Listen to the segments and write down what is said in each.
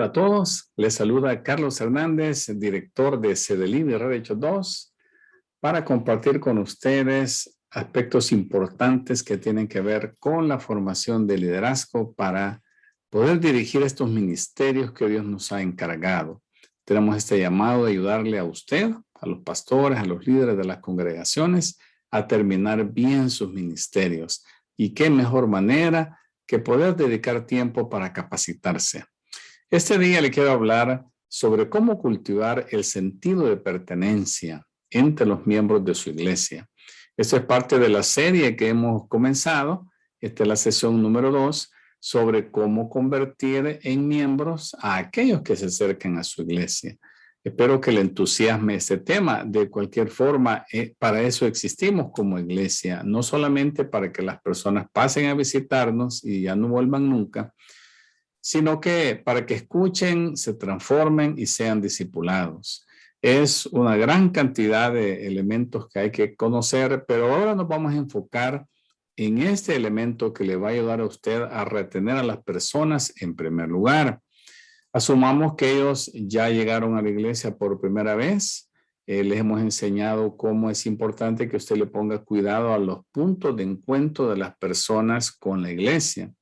Hola a todos, les saluda Carlos Hernández, director de CEDELIN y Red Hechos 2, para compartir con ustedes aspectos importantes que tienen que ver con la formación de liderazgo para poder dirigir estos ministerios que Dios nos ha encargado. Tenemos este llamado de ayudarle a usted, a los pastores, a los líderes de las congregaciones, a terminar bien sus ministerios. Y qué mejor manera que poder dedicar tiempo para capacitarse. Este día le quiero hablar sobre cómo cultivar el sentido de pertenencia entre los miembros de su iglesia. Esto es parte de la serie que hemos comenzado. Esta es la sesión número 2 sobre cómo convertir en miembros a aquellos que se acercan a su iglesia. Espero que le entusiasme este tema. De cualquier forma, para eso existimos como iglesia, no solamente para que las personas pasen a visitarnos y ya no vuelvan nunca, sino que para que escuchen, se transformen y sean discipulados. Es una gran cantidad de elementos que hay que conocer, pero ahora nos vamos a enfocar en este elemento que le va a ayudar a usted a retener a las personas en primer lugar. Asumamos que ellos ya llegaron a la iglesia por primera vez. Les hemos enseñado cómo es importante que usted le ponga cuidado a los puntos de encuentro de las personas con la iglesia.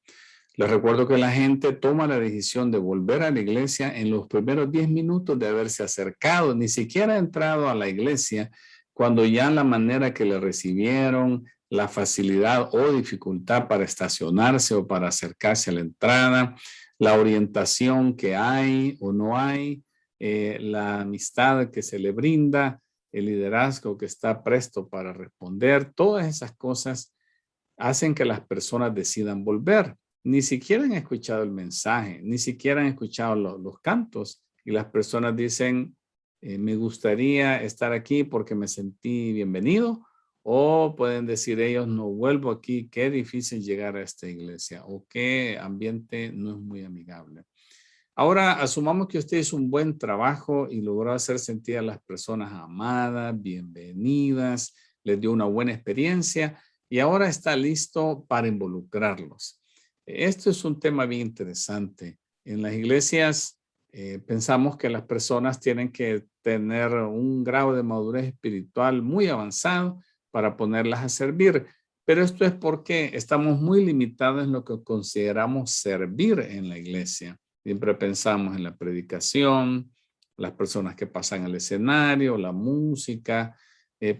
Les recuerdo que la gente toma la decisión de volver a la iglesia en los primeros 10 minutos de haberse acercado, ni siquiera ha entrado a la iglesia, cuando ya la manera que le recibieron, la facilidad o dificultad para estacionarse o para acercarse a la entrada, la orientación que hay o no hay, la amistad que se le brinda, el liderazgo que está presto para responder, todas esas cosas hacen que las personas decidan volver. Ni siquiera han escuchado el mensaje, ni siquiera han escuchado los cantos. Y las personas dicen, me gustaría estar aquí porque me sentí bienvenido. O pueden decir ellos, no vuelvo aquí, qué difícil llegar a esta iglesia. O qué ambiente no es muy amigable. Ahora, asumamos que usted hizo un buen trabajo y logró hacer sentir a las personas amadas, bienvenidas, les dio una buena experiencia y ahora está listo para involucrarlos. Esto es un tema bien interesante. En las iglesias pensamos que las personas tienen que tener un grado de madurez espiritual muy avanzado para ponerlas a servir, pero esto es porque estamos muy limitados en lo que consideramos servir en la iglesia. Siempre pensamos en la predicación, las personas que pasan al escenario, la música,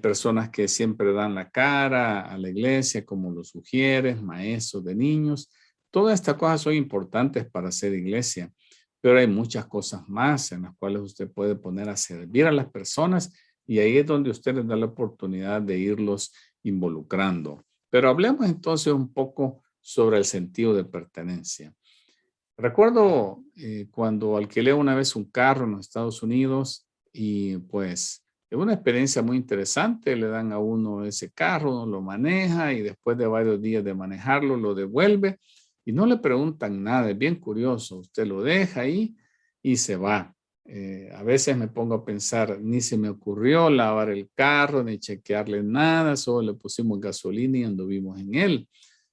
personas que siempre dan la cara a la iglesia, como lo sugieres, maestros de niños. Todas estas cosas son importantes para ser iglesia, pero hay muchas cosas más en las cuales usted puede poner a servir a las personas y ahí es donde usted les da la oportunidad de irlos involucrando. Pero hablemos entonces un poco sobre el sentido de pertenencia. Recuerdo cuando alquilé una vez un carro en los Estados Unidos y pues es una experiencia muy interesante. Le dan a uno ese carro, uno lo maneja y después de varios días de manejarlo lo devuelve y no le preguntan nada. Es bien curioso. Usted lo deja ahí y se va. A veces me pongo a pensar, ni se me ocurrió lavar el carro, ni chequearle nada, solo le pusimos gasolina y anduvimos en él.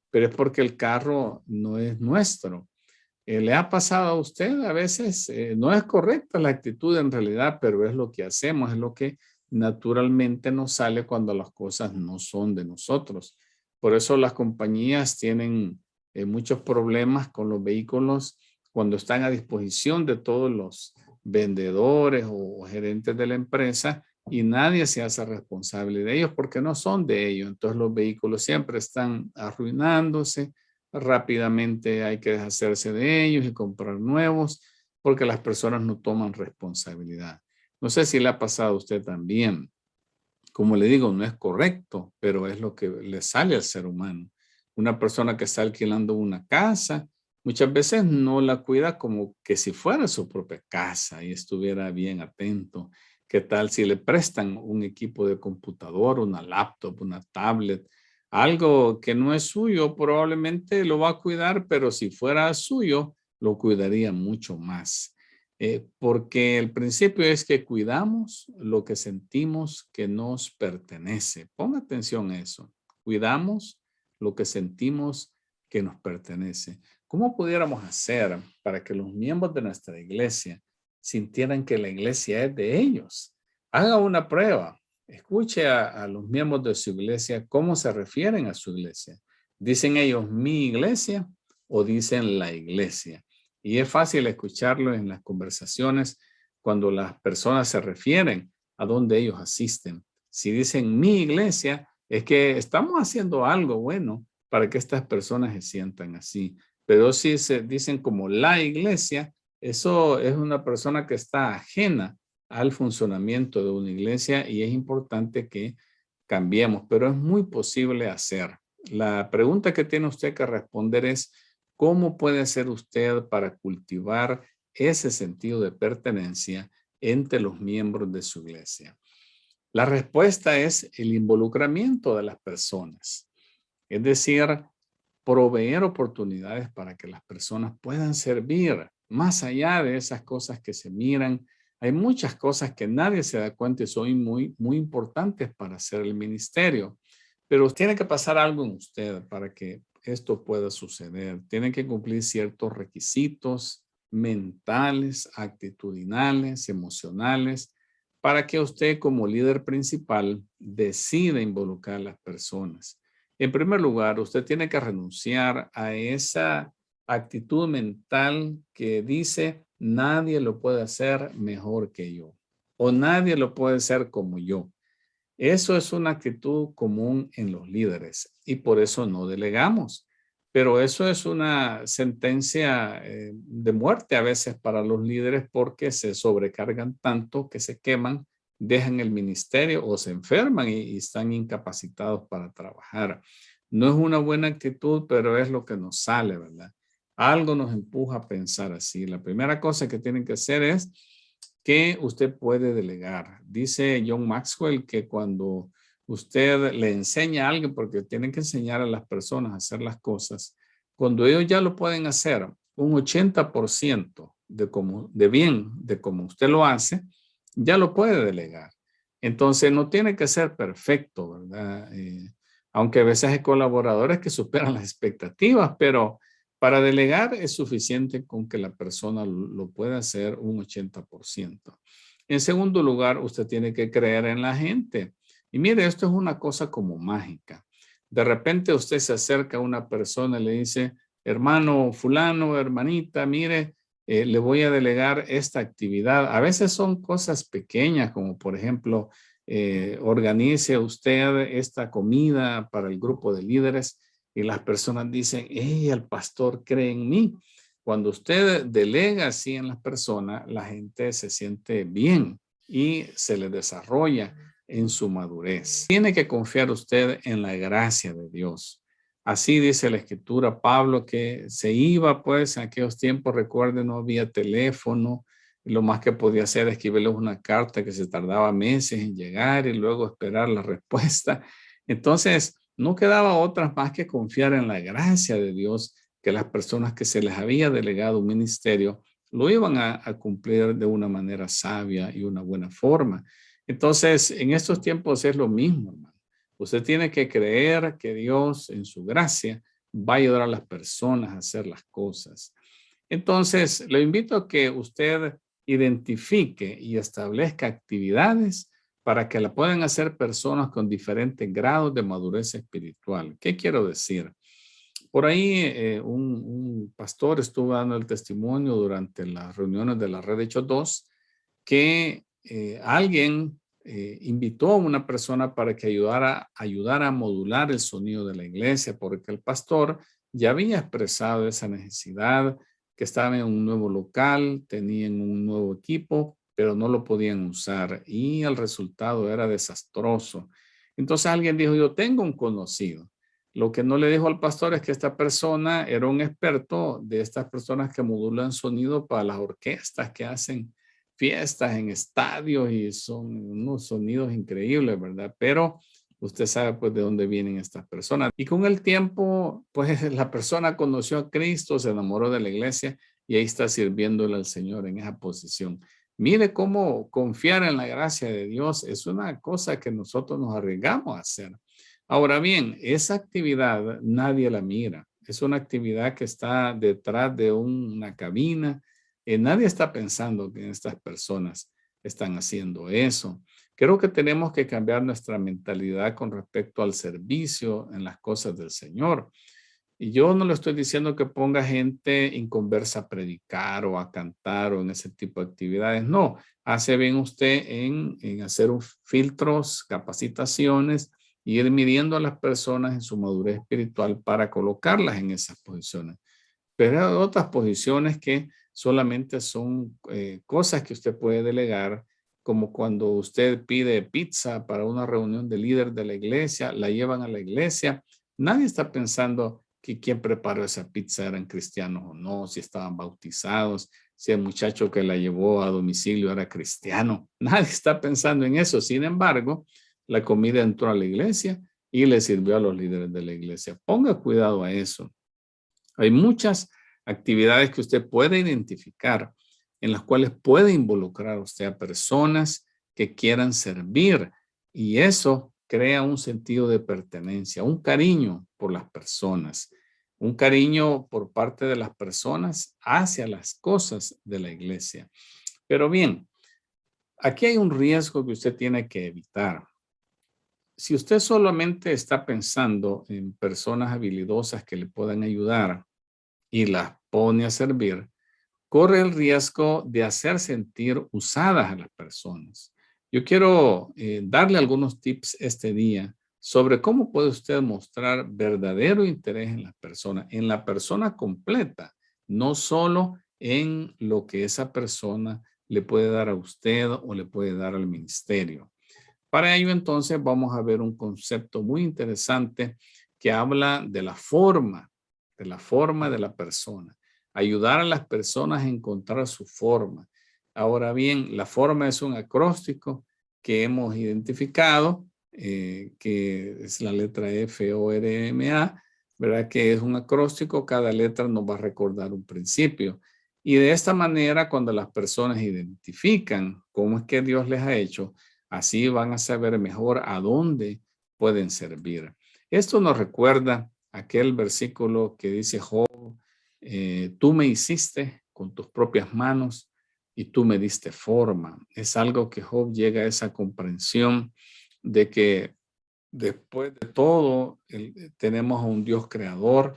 Pero es porque el carro no es nuestro. ¿Le ha pasado a usted? A veces no es correcta la actitud en realidad, pero es lo que hacemos, es lo que naturalmente nos sale cuando las cosas no son de nosotros. Por eso las compañías tienen muchos problemas con los vehículos cuando están a disposición de todos los vendedores o gerentes de la empresa y nadie se hace responsable de ellos porque no son de ellos. Entonces los vehículos siempre están arruinándose. Rápidamente hay que deshacerse de ellos y comprar nuevos porque las personas no toman responsabilidad. No sé si le ha pasado a usted también. Como le digo, no es correcto, pero es lo que le sale al ser humano. Una persona que está alquilando una casa, muchas veces no la cuida como que si fuera su propia casa y estuviera bien atento. ¿Qué tal si le prestan un equipo de computador, una laptop, una tablet? Algo que no es suyo, probablemente lo va a cuidar, pero si fuera suyo, lo cuidaría mucho más. Porque el principio es que cuidamos lo que sentimos que nos pertenece. Ponga atención a eso. Cuidamos lo que sentimos que nos pertenece. ¿cómo pudiéramos hacer para que los miembros de nuestra iglesia sintieran que la iglesia es de ellos? Haga una prueba. Escuche a los miembros de su iglesia cómo se refieren a su iglesia. ¿Dicen ellos mi iglesia o dicen la iglesia? Y es fácil escucharlo en las conversaciones cuando las personas se refieren a donde ellos asisten. Si dicen mi iglesia, es que estamos haciendo algo bueno para que estas personas se sientan así. Pero si se dicen como la iglesia, eso es una persona que está ajena al funcionamiento de una iglesia y es importante que cambiemos, pero es muy posible hacer. La pregunta que tiene usted que responder es, ¿cómo puede hacer usted para cultivar ese sentido de pertenencia entre los miembros de su iglesia? La respuesta es el involucramiento de las personas, es decir, proveer oportunidades para que las personas puedan servir más allá de esas cosas que se miran. Hay muchas cosas que nadie se da cuenta y son muy importantes para hacer el ministerio, pero tiene que pasar algo en usted para que esto pueda suceder. Tiene que cumplir ciertos requisitos mentales, actitudinales, emocionales, para que usted como líder principal decida involucrar a las personas. En primer lugar, usted tiene que renunciar a esa actitud mental que dice nadie lo puede hacer mejor que yo o nadie lo puede hacer como yo. Eso es una actitud común en los líderes y por eso no delegamos. Pero eso es una sentencia de muerte a veces para los líderes porque se sobrecargan tanto que se queman, dejan el ministerio o se enferman y están incapacitados para trabajar. No es una buena actitud, pero es lo que nos sale, ¿verdad? Algo nos empuja a pensar así. La primera cosa que tienen que hacer es que usted puede delegar. Dice John Maxwell que cuando usted le enseña a alguien, porque tienen que enseñar a las personas a hacer las cosas, cuando ellos ya lo pueden hacer, un 80% de bien, de cómo usted lo hace, ya lo puede delegar. Entonces no tiene que ser perfecto, ¿verdad? Aunque a veces hay colaboradores que superan las expectativas, pero para delegar es suficiente con que la persona lo pueda hacer un 80%. En segundo lugar, usted tiene que creer en la gente. Y mire, esto es una cosa como mágica. De repente usted se acerca a una persona y le dice, hermano fulano, hermanita, mire, le voy a delegar esta actividad. A veces son cosas pequeñas, como por ejemplo, organice usted esta comida para el grupo de líderes y las personas dicen, hey, el pastor cree en mí. Cuando usted delega así en las personas, la gente se siente bien y se le desarrolla en su madurez. Tiene que confiar usted en la gracia de Dios. Así dice la escritura, Pablo, que se iba pues en aquellos tiempos, recuerden, no había teléfono, lo más que podía hacer es escribirles una carta que se tardaba meses en llegar y luego esperar la respuesta. Entonces, no quedaba otra más que confiar en la gracia de Dios, que las personas que se les había delegado un ministerio lo iban a cumplir de una manera sabia y una buena forma. Entonces, en estos tiempos es lo mismo, hermano. Usted tiene que creer que Dios en su gracia va a ayudar a las personas a hacer las cosas. Entonces, le invito a que usted identifique y establezca actividades para que la puedan hacer personas con diferentes grados de madurez espiritual. ¿Qué quiero decir? Por ahí un pastor estuvo dando el testimonio durante las reuniones de la red de Hechos 2 que alguien invitó a una persona para que ayudara a modular el sonido de la iglesia, porque el pastor ya había expresado esa necesidad, que estaba en un nuevo local, tenían un nuevo equipo, pero no lo podían usar y el resultado era desastroso. Entonces alguien dijo, yo tengo un conocido. Lo que no le dijo al pastor es que esta persona era un experto de estas personas que modulan sonido para las orquestas que hacen fiestas en estadios y son unos sonidos increíbles, ¿verdad? Pero usted sabe pues de dónde vienen estas personas. Y con el tiempo, pues la persona conoció a Cristo, se enamoró de la iglesia y ahí está sirviéndole al Señor en esa posición. Mire cómo confiar en la gracia de Dios es una cosa que nosotros nos arriesgamos a hacer. Ahora bien, esa actividad nadie la mira. Es una actividad que está detrás de una cabina. Nadie está pensando que estas personas están haciendo eso. Creo que tenemos que cambiar nuestra mentalidad con respecto al servicio en las cosas del Señor. Y yo no le estoy diciendo que ponga gente inconversa a predicar o a cantar o en ese tipo de actividades. No, hace bien usted en hacer filtros, capacitaciones y ir midiendo a las personas en su madurez espiritual para colocarlas en esas posiciones. Pero hay otras posiciones que solamente son cosas que usted puede delegar, como cuando usted pide pizza para una reunión de líder de la iglesia, la llevan a la iglesia. Nadie está pensando que quién preparó esa pizza eran cristianos o no, si estaban bautizados, si el muchacho que la llevó a domicilio era cristiano. Nadie está pensando en eso. Sin embargo, la comida entró a la iglesia y le sirvió a los líderes de la iglesia. Ponga cuidado a eso. Hay muchas actividades que usted puede identificar en las cuales puede involucrar usted a personas que quieran servir y eso crea un sentido de pertenencia, un cariño por las personas, un cariño por parte de las personas hacia las cosas de la iglesia. Pero bien, aquí hay un riesgo que usted tiene que evitar. Si usted solamente está pensando en personas habilidosas que le puedan ayudar, y las pone a servir, corre el riesgo de hacer sentir usadas a las personas. Yo quiero darle algunos tips este día sobre cómo puede usted mostrar verdadero interés en la persona completa, no solo en lo que esa persona le puede dar a usted o le puede dar al ministerio. Para ello, entonces, vamos a ver un concepto muy interesante que habla de la forma de la persona. Ayudar a las personas a encontrar su forma. Ahora bien, la forma es un acróstico que hemos identificado, que es la letra FORMA, ¿verdad? Que es un acróstico, cada letra nos va a recordar un principio. Y de esta manera, cuando las personas identifican cómo es que Dios les ha hecho, así van a saber mejor a dónde pueden servir. Esto nos recuerda aquel versículo que dice Job, tú me hiciste con tus propias manos y tú me diste forma. Es algo que Job llega a esa comprensión de que después de todo tenemos a un Dios creador.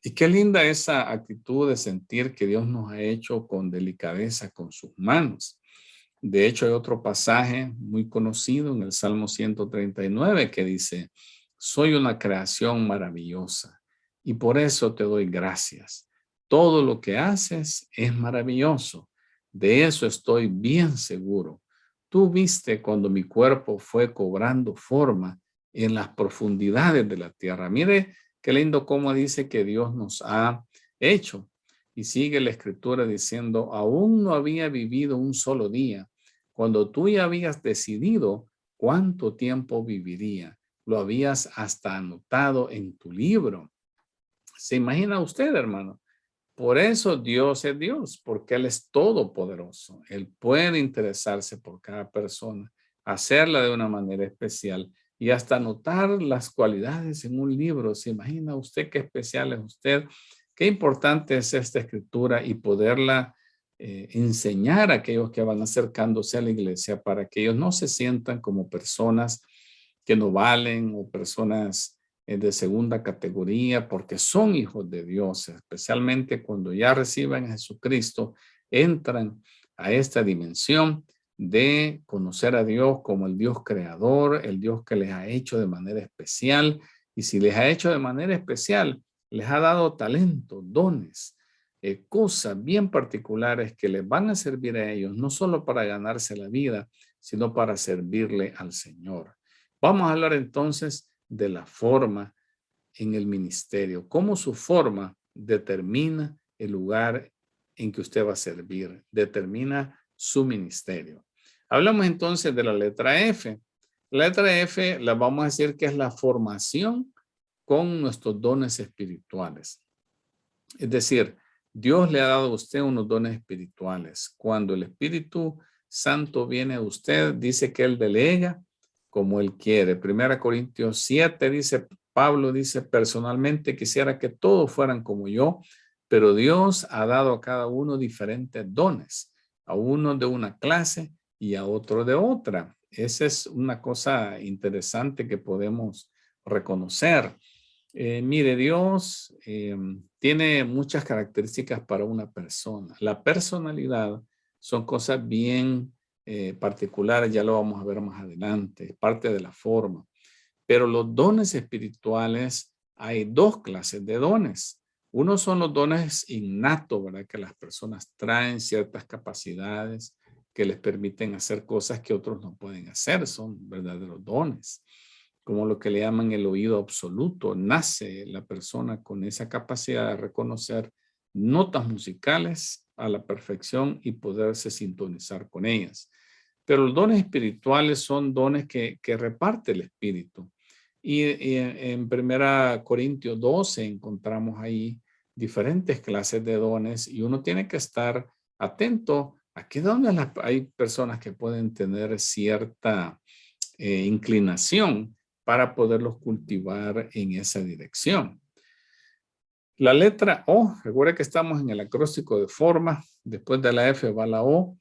Y qué linda esa actitud de sentir que Dios nos ha hecho con delicadeza con sus manos. De hecho, hay otro pasaje muy conocido en el Salmo 139 que dice, soy una creación maravillosa y por eso te doy gracias. Todo lo que haces es maravilloso. De eso estoy bien seguro. Tú viste cuando mi cuerpo fue cobrando forma en las profundidades de la tierra. Mire qué lindo cómo dice que Dios nos ha hecho. Y sigue la escritura diciendo, aún no había vivido un solo día, cuando tú ya habías decidido cuánto tiempo viviría. Lo habías hasta anotado en tu libro. ¿Se imagina usted, hermano? Por eso Dios es Dios, porque Él es todopoderoso. Él puede interesarse por cada persona, hacerla de una manera especial y hasta anotar las cualidades en un libro. ¿Se imagina usted qué especial es usted? Qué importante es esta escritura y poderla enseñar a aquellos que van acercándose a la iglesia para que ellos no se sientan como personas que no valen o personas de segunda categoría porque son hijos de Dios, especialmente cuando ya reciben a Jesucristo, entran a esta dimensión de conocer a Dios como el Dios creador, el Dios que les ha hecho de manera especial. Y si les ha hecho de manera especial, les ha dado talento, dones, cosas bien particulares que les van a servir a ellos, no solo para ganarse la vida, sino para servirle al Señor. Vamos a hablar entonces de la forma en el ministerio, cómo su forma determina el lugar en que usted va a servir, determina su ministerio. Hablamos entonces de la letra F. La letra F la vamos a decir que es la formación con nuestros dones espirituales. Es decir, Dios le ha dado a usted unos dones espirituales. Cuando el Espíritu Santo viene a usted, dice que Él delega como Él quiere. 1 Corintios 7 dice, Pablo dice, personalmente quisiera que todos fueran como yo, pero Dios ha dado a cada uno diferentes dones, a uno de una clase y a otro de otra. Esa es una cosa interesante que podemos reconocer. Mire, Dios tiene muchas características para una persona. La personalidad son cosas bien particulares, ya lo vamos a ver más adelante, es parte de la forma. Pero los dones espirituales, hay dos clases de dones. Uno son los dones innatos, ¿verdad? Que las personas traen ciertas capacidades que les permiten hacer cosas que otros no pueden hacer, son verdaderos dones, como lo que le llaman el oído absoluto. Nace la persona con esa capacidad de reconocer notas musicales a la perfección y poderse sintonizar con ellas. Pero los dones espirituales son dones que reparte el Espíritu. Y en 1 Corintios 12 encontramos ahí diferentes clases de dones y uno tiene que estar atento a qué dones hay personas que pueden tener cierta inclinación para poderlos cultivar en esa dirección. La letra O, recuerda que estamos en el acróstico de forma, después de la F va la O,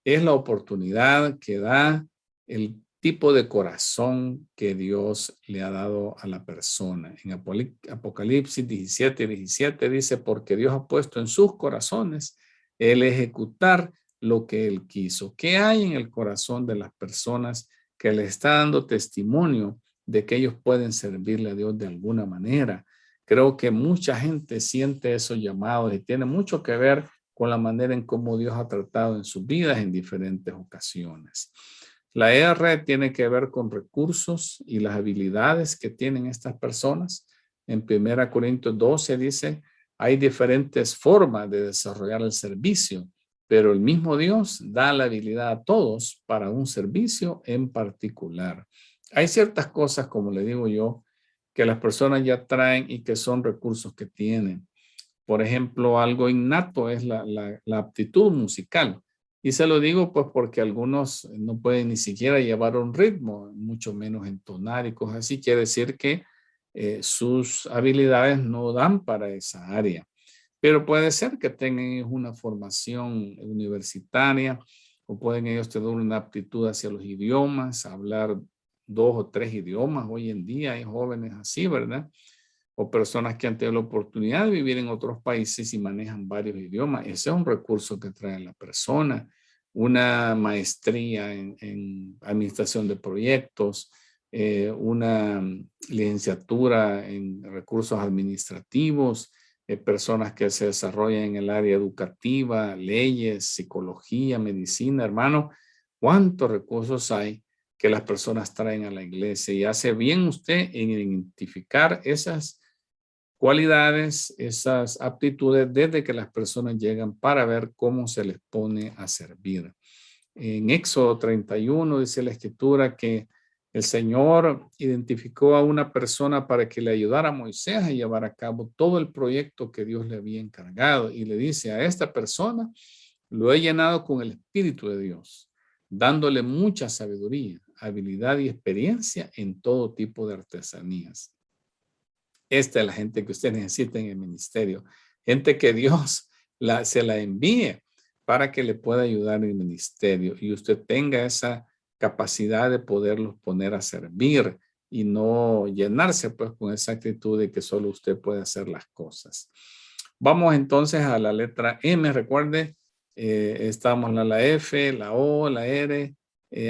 es la oportunidad que da el tipo de corazón que Dios le ha dado a la persona. En Apocalipsis 17:17 dice, porque Dios ha puesto en sus corazones el ejecutar lo que Él quiso. ¿Qué hay en el corazón de las personas que le está dando testimonio de que ellos pueden servirle a Dios de alguna manera? Creo que mucha gente siente esos llamados y tiene mucho que ver con la manera en cómo Dios ha tratado en sus vidas en diferentes ocasiones. La R tiene que ver con recursos y las habilidades que tienen estas personas. En 1 Corintios 12 dice, hay diferentes formas de desarrollar el servicio, pero el mismo Dios da la habilidad a todos para un servicio en particular. Hay ciertas cosas, como le digo yo, que las personas ya traen y que son recursos que tienen. Por ejemplo, algo innato es la aptitud musical. Y se lo digo pues porque algunos no pueden ni siquiera llevar un ritmo, mucho menos entonar y cosas así. Quiere decir que sus habilidades no dan para esa área. Pero puede ser que tengan una formación universitaria o pueden ellos tener una aptitud hacia los idiomas, hablar 2 o 3 idiomas. Hoy en día hay jóvenes así, ¿verdad? O personas que han tenido la oportunidad de vivir en otros países y manejan varios idiomas. Ese es un recurso que trae la persona. Una maestría en administración de proyectos, una licenciatura en recursos administrativos, personas que se desarrollan en el área educativa, leyes, psicología, medicina, hermano. ¿Cuántos recursos hay que las personas traen a la iglesia? Y hace bien usted en identificar esas cualidades, esas aptitudes desde que las personas llegan para ver cómo se les pone a servir. En Éxodo 31 dice la escritura que el Señor identificó a una persona para que le ayudara a Moisés a llevar a cabo todo el proyecto que Dios le había encargado y le dice a esta persona, lo he llenado con el Espíritu de Dios, dándole mucha sabiduría, habilidad y experiencia en todo tipo de artesanías. Esta es la gente que usted necesita en el ministerio. Gente que Dios se la envíe para que le pueda ayudar en el ministerio y usted tenga esa capacidad de poderlos poner a servir y no llenarse pues con esa actitud de que solo usted puede hacer las cosas. Vamos entonces a la letra M. Recuerde, estamos en la F, la O, la R.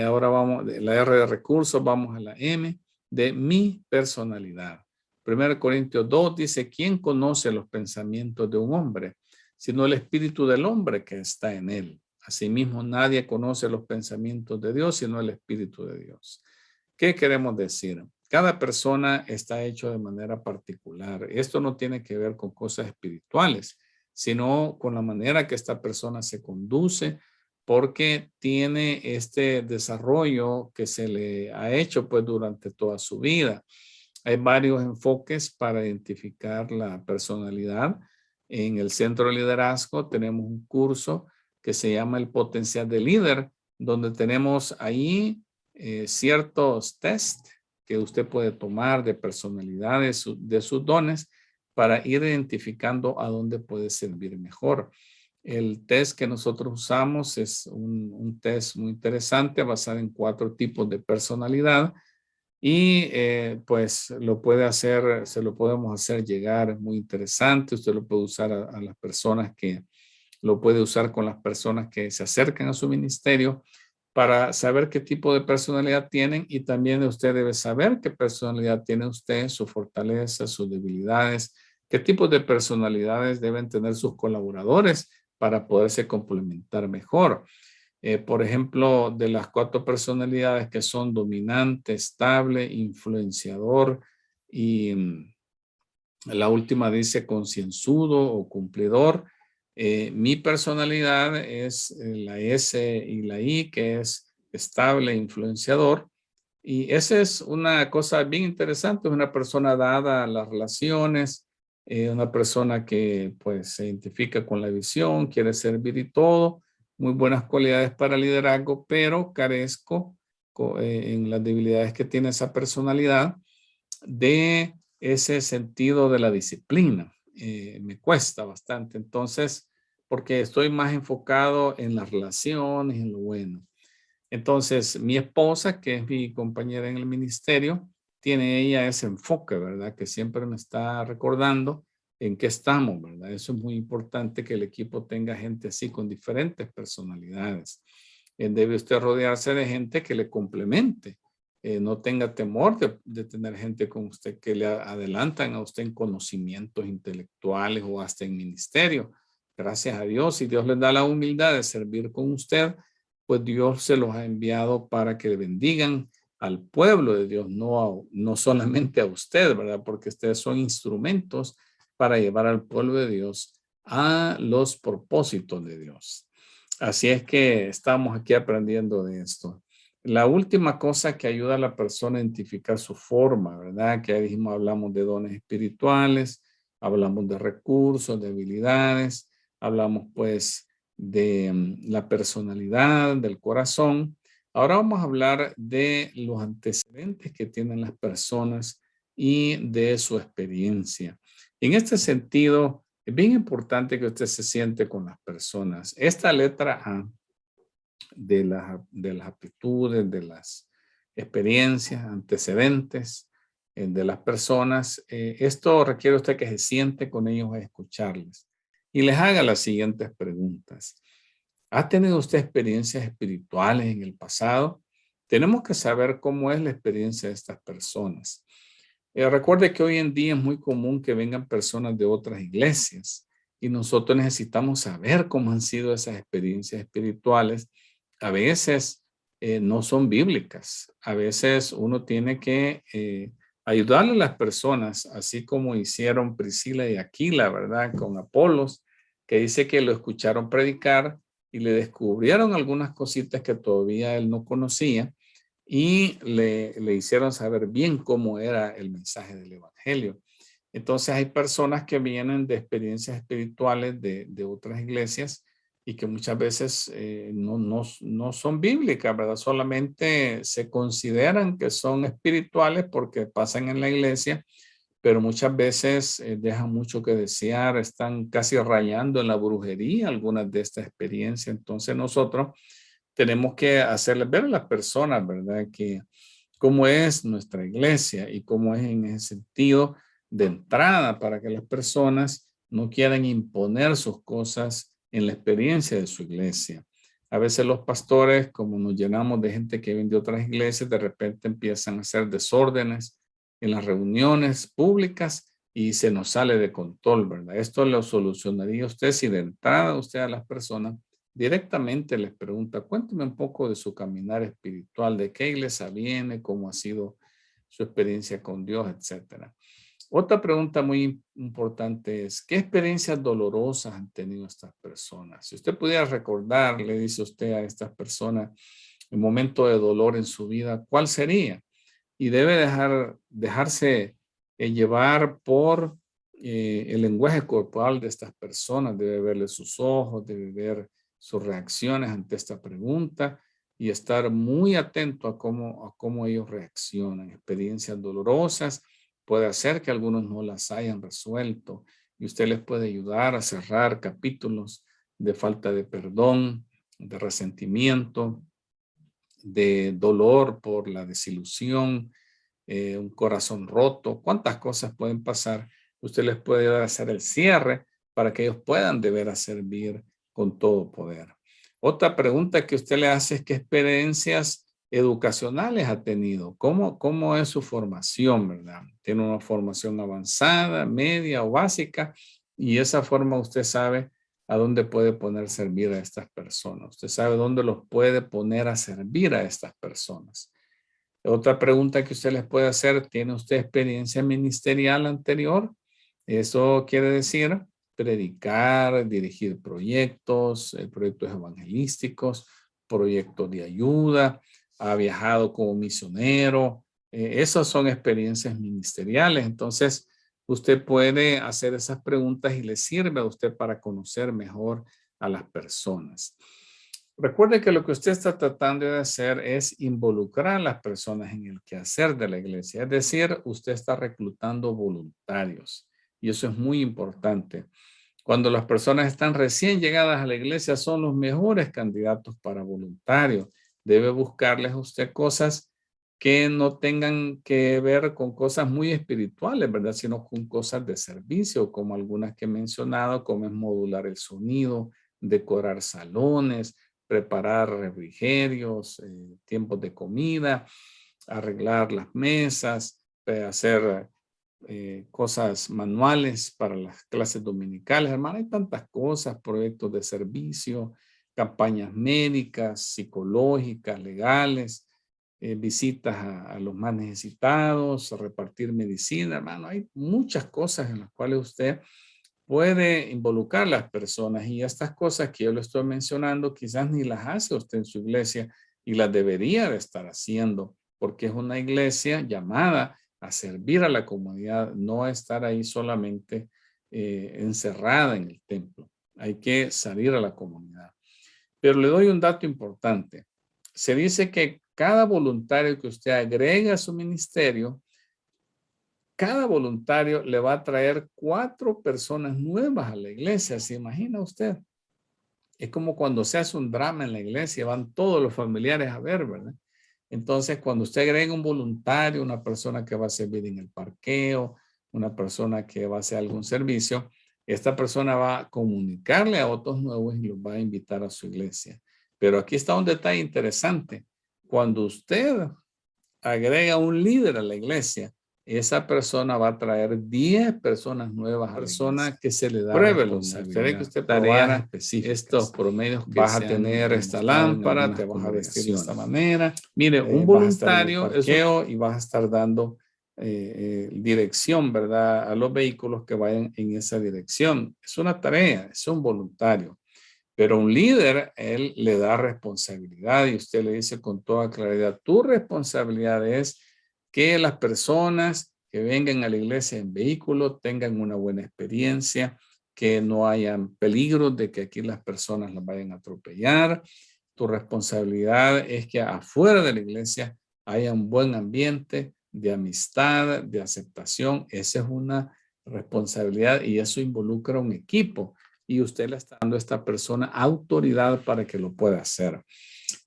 Ahora vamos, la R de recursos, vamos a la M de mi personalidad. 1 Corintios 2 dice, ¿quién conoce los pensamientos de un hombre? Sino el espíritu del hombre que está en él. Asimismo, nadie conoce los pensamientos de Dios, sino el espíritu de Dios. ¿Qué queremos decir? Cada persona está hecho de manera particular. Esto no tiene que ver con cosas espirituales, sino con la manera que esta persona se conduce, porque tiene este desarrollo que se le ha hecho pues durante toda su vida. Hay varios enfoques para identificar la personalidad. En el Centro de Liderazgo tenemos un curso que se llama el Potencial de Líder, donde tenemos ahí ciertos test que usted puede tomar de personalidades, de sus dones, para ir identificando a dónde puede servir mejor. El test que nosotros usamos es un test muy interesante basado en 4 tipos de personalidad y pues lo puede hacer, se lo podemos hacer llegar, es muy interesante. Usted lo puede usar a las personas que, lo puede usar con las personas que se acercan a su ministerio para saber qué tipo de personalidad tienen y también usted debe saber qué personalidad tiene usted, sus fortalezas, sus debilidades, qué tipo de personalidades deben tener sus colaboradores para poderse complementar mejor. Por ejemplo, de las 4 personalidades que son dominante, estable, influenciador y la última dice concienzudo o cumplidor. Mi personalidad es la S y la I, que es estable, influenciador. Y esa es una cosa bien interesante, es una persona dada a las relaciones, una persona que pues se identifica con la visión, quiere servir y todo, muy buenas cualidades para liderazgo, pero carezco en las debilidades que tiene esa personalidad de ese sentido de la disciplina. Me cuesta bastante, entonces, porque estoy más enfocado en las relaciones, en lo bueno. Entonces, mi esposa, que es mi compañera en el ministerio, tiene ella ese enfoque, ¿verdad? Que siempre me está recordando en qué estamos, ¿verdad? Eso es muy importante que el equipo tenga gente así con diferentes personalidades. Debe usted rodearse de gente que le complemente. No tenga temor de tener gente con usted que le adelantan a usted en conocimientos intelectuales o hasta en ministerio. Gracias a Dios, si Dios les da la humildad de servir con usted, pues Dios se los ha enviado para que bendigan al pueblo de Dios, no solamente a usted, ¿verdad? Porque ustedes son instrumentos para llevar al pueblo de Dios a los propósitos de Dios. Así es que estamos aquí aprendiendo de esto. La última cosa que ayuda a la persona a identificar su forma, ¿verdad? Que ya dijimos, hablamos de dones espirituales, hablamos de recursos, de habilidades, hablamos pues de la personalidad, del corazón. Ahora vamos a hablar de los antecedentes que tienen las personas y de su experiencia. En este sentido, es bien importante que usted se siente con las personas. Esta letra A de las aptitudes, de las experiencias, antecedentes de las personas, esto requiere usted que se siente con ellos a escucharles y les haga las siguientes preguntas. ¿Ha tenido usted experiencias espirituales en el pasado? Tenemos que saber cómo es la experiencia de estas personas. Recuerde que hoy en día es muy común que vengan personas de otras iglesias y nosotros necesitamos saber cómo han sido esas experiencias espirituales. A veces no son bíblicas. A veces uno tiene que ayudarle a las personas, así como hicieron Priscila y Aquila, ¿verdad? Con Apolos, que dice que lo escucharon predicar y le descubrieron algunas cositas que todavía él no conocía y le hicieron saber bien cómo era el mensaje del evangelio. Entonces hay personas que vienen de experiencias espirituales de otras iglesias y que muchas veces no son bíblicas, ¿verdad? Solamente se consideran que son espirituales porque pasan en la iglesia, pero muchas veces dejan mucho que desear, están casi rayando en la brujería algunas de estas experiencias. Entonces nosotros tenemos que hacerles ver a las personas, ¿verdad? Que cómo es nuestra iglesia y cómo es en ese sentido de entrada para que las personas no quieran imponer sus cosas en la experiencia de su iglesia. A veces los pastores, como nos llenamos de gente que viene de otras iglesias, de repente empiezan a hacer desórdenes en las reuniones públicas y se nos sale de control, ¿verdad? Esto lo solucionaría usted si de entrada usted a las personas directamente les pregunta, cuénteme un poco de su caminar espiritual, de qué iglesia viene, cómo ha sido su experiencia con Dios, etcétera. Otra pregunta muy importante es, ¿qué experiencias dolorosas han tenido estas personas? Si usted pudiera recordar, le dice usted a estas personas, un momento de dolor en su vida, ¿cuál sería? Y debe dejarse llevar por el lenguaje corporal de estas personas, debe verle sus ojos, debe ver sus reacciones ante esta pregunta y estar muy atento a cómo ellos reaccionan. Experiencias dolorosas puede hacer que algunos no las hayan resuelto y usted les puede ayudar a cerrar capítulos de falta de perdón, de resentimiento, de dolor por la desilusión, un corazón roto. ¿Cuántas cosas pueden pasar? Usted les puede ayudar a hacer el cierre para que ellos puedan de veras servir con todo poder. Otra pregunta que usted le hace es qué experiencias educacionales ha tenido. ¿Cómo es su formación, verdad? ¿Tiene una formación avanzada, media o básica? Y esa forma usted sabe a dónde puede poner a servir a estas personas. Usted sabe dónde los puede poner a servir a estas personas. Otra pregunta que usted les puede hacer, ¿tiene usted experiencia ministerial anterior? Eso quiere decir predicar, dirigir proyectos, proyectos evangelísticos, proyectos de ayuda, ha viajado como misionero. Esas son experiencias ministeriales. Entonces, usted puede hacer esas preguntas y le sirve a usted para conocer mejor a las personas. Recuerde que lo que usted está tratando de hacer es involucrar a las personas en el quehacer de la iglesia. Es decir, usted está reclutando voluntarios y eso es muy importante. Cuando las personas están recién llegadas a la iglesia, son los mejores candidatos para voluntarios. Debe buscarles a usted cosas que no tengan que ver con cosas muy espirituales, ¿verdad? Sino con cosas de servicio, como algunas que he mencionado, como es modular el sonido, decorar salones, preparar refrigerios, tiempos de comida, arreglar las mesas, hacer cosas manuales para las clases dominicales. Hermano, hay tantas cosas, proyectos de servicio, campañas médicas, psicológicas, legales, visitas a los más necesitados, repartir medicina. Hermano, hay muchas cosas en las cuales usted puede involucrar a las personas y estas cosas que yo le estoy mencionando quizás ni las hace usted en su iglesia y las debería de estar haciendo porque es una iglesia llamada a servir a la comunidad, no a estar ahí solamente encerrada en el templo. Hay que salir a la comunidad. Pero le doy un dato importante. Se dice que cada voluntario que usted agrega a su ministerio, cada voluntario le va a traer 4 personas nuevas a la iglesia. ¿Se imagina usted? Es como cuando se hace un drama en la iglesia, van todos los familiares a ver, ¿verdad? Entonces, cuando usted agrega un voluntario, una persona que va a servir en el parqueo, una persona que va a hacer algún servicio, esta persona va a comunicarle a otros nuevos y los va a invitar a su iglesia. Pero aquí está un detalle interesante. Cuando usted agrega un líder a la iglesia, esa persona va a traer 10 personas nuevas a la persona que se le da responsabilidad. Que usted probara estos promedios que vas a tener esta lámpara, te vas a vestir de esta manera. Mire, un voluntario y vas a estar dando dirección, ¿verdad? A los vehículos que vayan en esa dirección. Es una tarea, es un voluntario. Pero un líder, él le da responsabilidad y usted le dice con toda claridad, tu responsabilidad es que las personas que vengan a la iglesia en vehículo tengan una buena experiencia, que no hayan peligros de que aquí las personas las vayan a atropellar. Tu responsabilidad es que afuera de la iglesia haya un buen ambiente de amistad, de aceptación. Esa es una responsabilidad y eso involucra un equipo y usted le está dando a esta persona autoridad para que lo pueda hacer.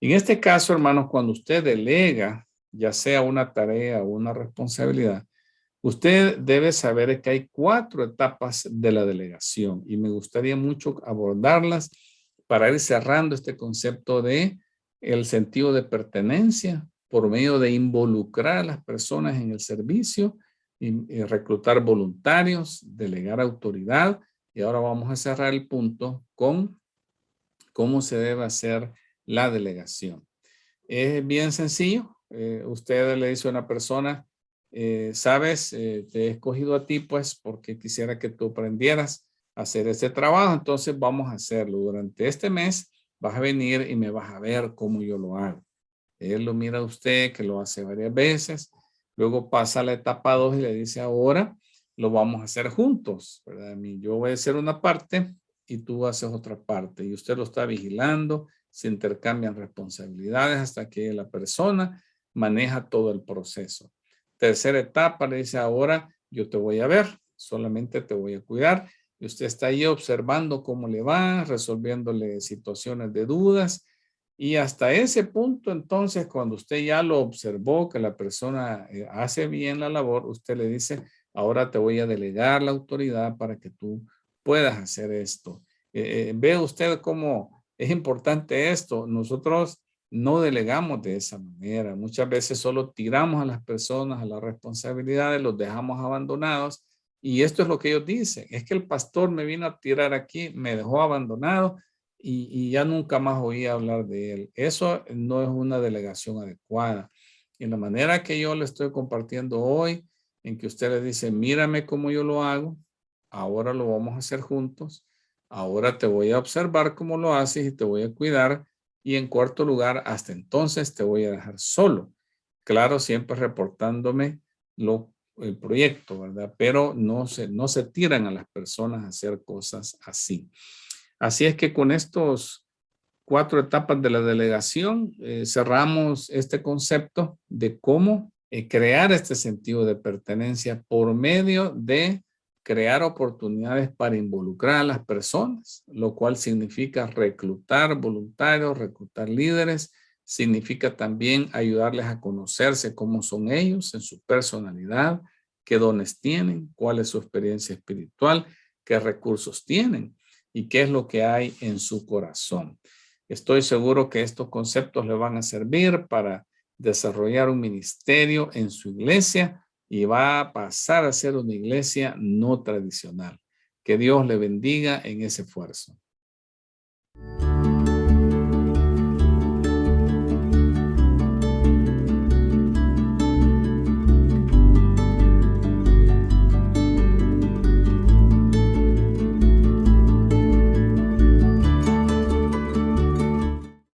En este caso, hermanos, cuando usted delega, ya sea una tarea o una responsabilidad, usted debe saber que hay 4 etapas de la delegación y me gustaría mucho abordarlas para ir cerrando este concepto de el sentido de pertenencia por medio de involucrar a las personas en el servicio y reclutar voluntarios, delegar autoridad. Y ahora vamos a cerrar el punto con cómo se debe hacer la delegación. Es bien sencillo. Usted le dice a una persona, sabes, te he escogido a ti pues porque quisiera que tú aprendieras a hacer este trabajo. Entonces vamos a hacerlo. Durante este mes vas a venir y me vas a ver cómo yo lo hago. Él lo mira a usted que lo hace varias veces. Luego pasa a la etapa 2 y le dice ahora lo vamos a hacer juntos, ¿verdad? Yo voy a hacer una parte y tú haces otra parte y usted lo está vigilando, se intercambian responsabilidades hasta que la persona maneja todo el proceso. Tercera etapa, le dice, ahora yo te voy a ver, solamente te voy a cuidar. Y usted está ahí observando cómo le va, resolviéndole situaciones de dudas. Y hasta ese punto, entonces, cuando usted ya lo observó, que la persona hace bien la labor, usted le dice, ahora te voy a delegar la autoridad para que tú puedas hacer esto. Ve usted cómo es importante esto. Nosotros no delegamos de esa manera. Muchas veces solo tiramos a las personas a las responsabilidades, los dejamos abandonados. Y esto es lo que ellos dicen. Es que el pastor me vino a tirar aquí, me dejó abandonado y ya nunca más oí hablar de él. Eso no es una delegación adecuada. En la manera que yo le estoy compartiendo hoy, en que usted le dice, mírame cómo yo lo hago, ahora lo vamos a hacer juntos, ahora te voy a observar cómo lo haces y te voy a cuidar, y en cuarto lugar, hasta entonces te voy a dejar solo. Claro, siempre reportándome el proyecto, ¿verdad? Pero no se tiran a las personas a hacer cosas así. Así es que con estos 4 etapas de la delegación, cerramos este concepto de cómo crear este sentido de pertenencia por medio de crear oportunidades para involucrar a las personas, lo cual significa reclutar voluntarios, reclutar líderes, significa también ayudarles a conocerse cómo son ellos en su personalidad, qué dones tienen, cuál es su experiencia espiritual, qué recursos tienen y qué es lo que hay en su corazón. Estoy seguro que estos conceptos le van a servir para desarrollar un ministerio en su iglesia y va a pasar a ser una iglesia no tradicional. Que Dios le bendiga en ese esfuerzo.